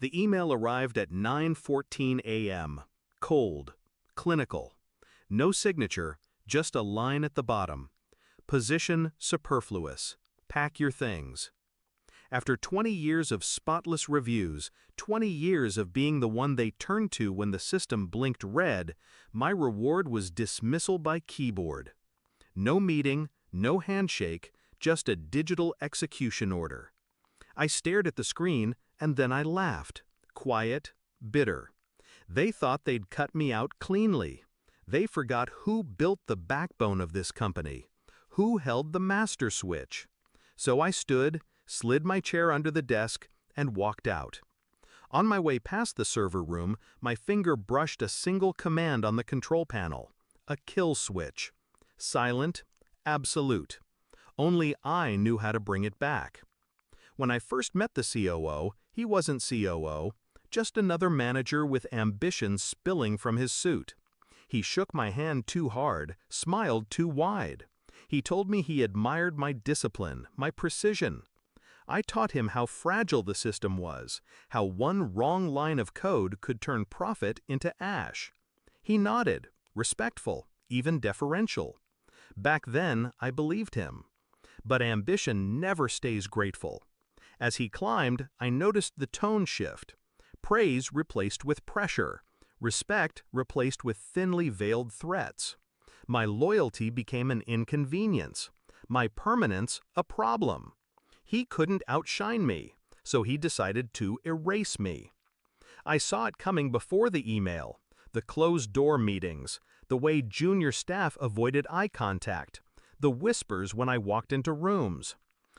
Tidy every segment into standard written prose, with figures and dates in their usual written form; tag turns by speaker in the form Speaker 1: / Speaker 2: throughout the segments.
Speaker 1: The email arrived at 9:14 a.m. Cold, clinical. No signature, just a line at the bottom. Position superfluous. Pack your things. After 20 years of spotless reviews, 20 years of being the one they turned to when the system blinked red, my reward was dismissal by keyboard. No meeting, no handshake, just a digital execution order. I stared at the screen, and then I laughed. Quiet, bitter. They thought they'd cut me out cleanly. They forgot who built the backbone of this company, who held the master switch. So I stood, slid my chair under the desk, and walked out. On my way past the server room, my finger brushed a single command on the control panel. A kill switch. Silent, absolute. Only I knew how to bring it back. When I first met the COO, he wasn't COO, just another manager with ambition spilling from his suit. He shook my hand too hard, smiled too wide. He told me he admired my discipline, my precision. I taught him how fragile the system was, how one wrong line of code could turn profit into ash. He nodded, respectful, even deferential. Back then, I believed him. But ambition never stays grateful. As he climbed, I noticed the tone shift. Praise replaced with pressure. Respect replaced with thinly veiled threats. My loyalty became an inconvenience. My permanence a problem. He couldn't outshine me, so he decided to erase me. I saw it coming before the email, the closed-door meetings, the way junior staff avoided eye contact, the whispers when I walked into rooms.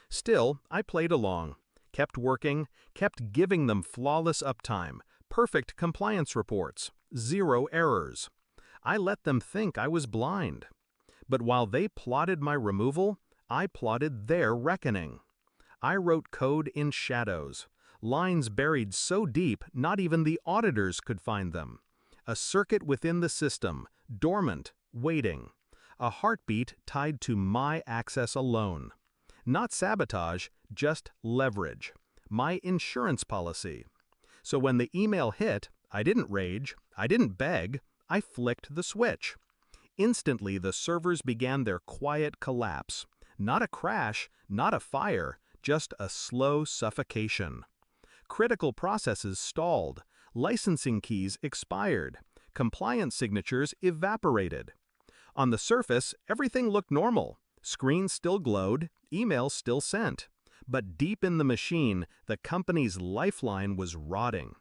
Speaker 1: Still, I played along, kept working, kept giving them flawless uptime, perfect compliance reports, zero errors. I let them think I was blind. But while they plotted my removal, I plotted their reckoning. I wrote code in shadows, lines buried so deep not even the auditors could find them. A circuit within the system, dormant, waiting. A heartbeat tied to my access alone. Not sabotage, just leverage. My insurance policy. So when the email hit, I didn't rage, I didn't beg, I flicked the switch. Instantly the servers began their quiet collapse. Not a crash, not a fire, just a slow suffocation. Critical processes stalled, licensing keys expired, compliance signatures evaporated. On the surface, everything looked normal. Screens still glowed, emails still sent. But deep in the machine, the company's lifeline was rotting.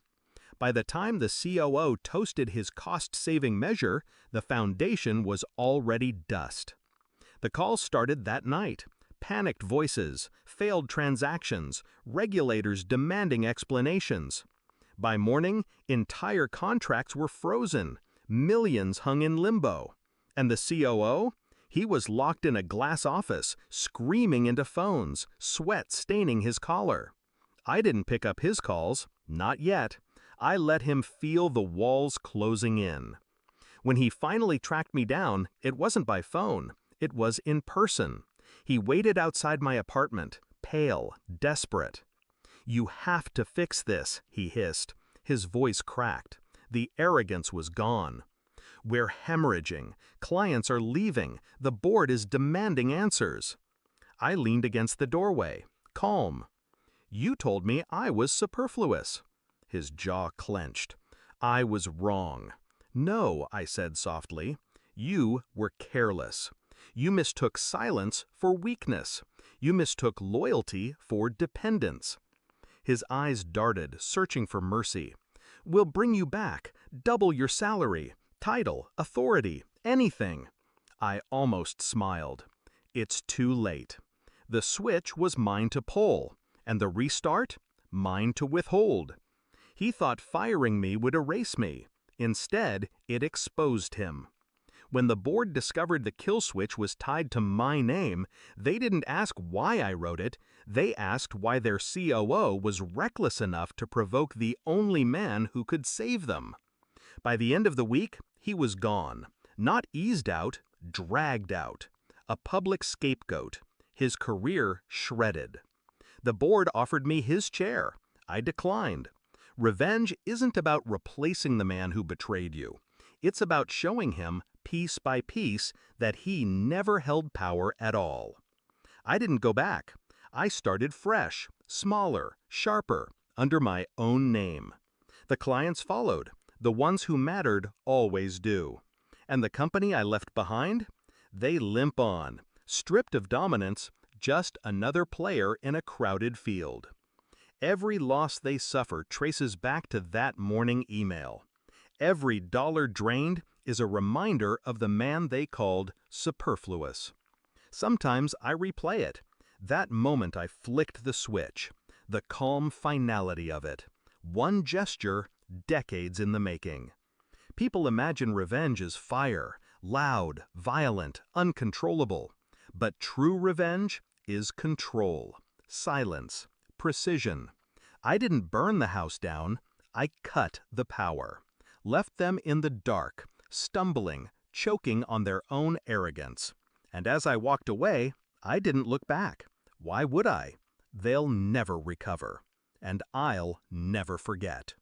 Speaker 1: By the time the COO toasted his cost-saving measure, the foundation was already dust. The calls started that night. Panicked voices, failed transactions, regulators demanding explanations. By morning, entire contracts were frozen, millions hung in limbo. And the COO? He was locked in a glass office, screaming into phones, sweat staining his collar. I didn't pick up his calls, not yet. I let him feel the walls closing in. When he finally tracked me down, it wasn't by phone, it was in person. He waited outside my apartment, pale, desperate. "You have to fix this," he hissed. His voice cracked. The arrogance was gone. "We're hemorrhaging. Clients are leaving. The board is demanding answers." I leaned against the doorway, calm. "You told me I was superfluous." His jaw clenched. I was wrong. "No," I said softly. "You were careless. You mistook silence for weakness. You mistook loyalty for dependence." His eyes darted, searching for mercy. "We'll bring you back. Double your salary. Title, authority, anything." I almost smiled. It's too late. The switch was mine to pull, and the restart, mine to withhold. He thought firing me would erase me. Instead, it exposed him. When the board discovered the kill switch was tied to my name, they didn't ask why I wrote it, they asked why their COO was reckless enough to provoke the only man who could save them. By the end of the week, he was gone. Not eased out, dragged out. A public scapegoat. His career shredded. The board offered me his chair. I declined. Revenge isn't about replacing the man who betrayed you. It's about showing him, piece by piece, that he never held power at all. I didn't go back. I started fresh, smaller, sharper, under my own name. The clients followed. The ones who mattered always do. And the company I left behind? They limp on, stripped of dominance, just another player in a crowded field. Every loss they suffer traces back to that morning email. Every dollar drained is a reminder of the man they called Superfluous. Sometimes I replay it. That moment I flicked the switch. The calm finality of it. One gesture, decades in the making. People imagine revenge as fire, loud, violent, uncontrollable. But true revenge is control, silence, precision. I didn't burn the house down. I cut the power. Left them in the dark, stumbling, choking on their own arrogance. And as I walked away, I didn't look back. Why would I? They'll never recover. And I'll never forget.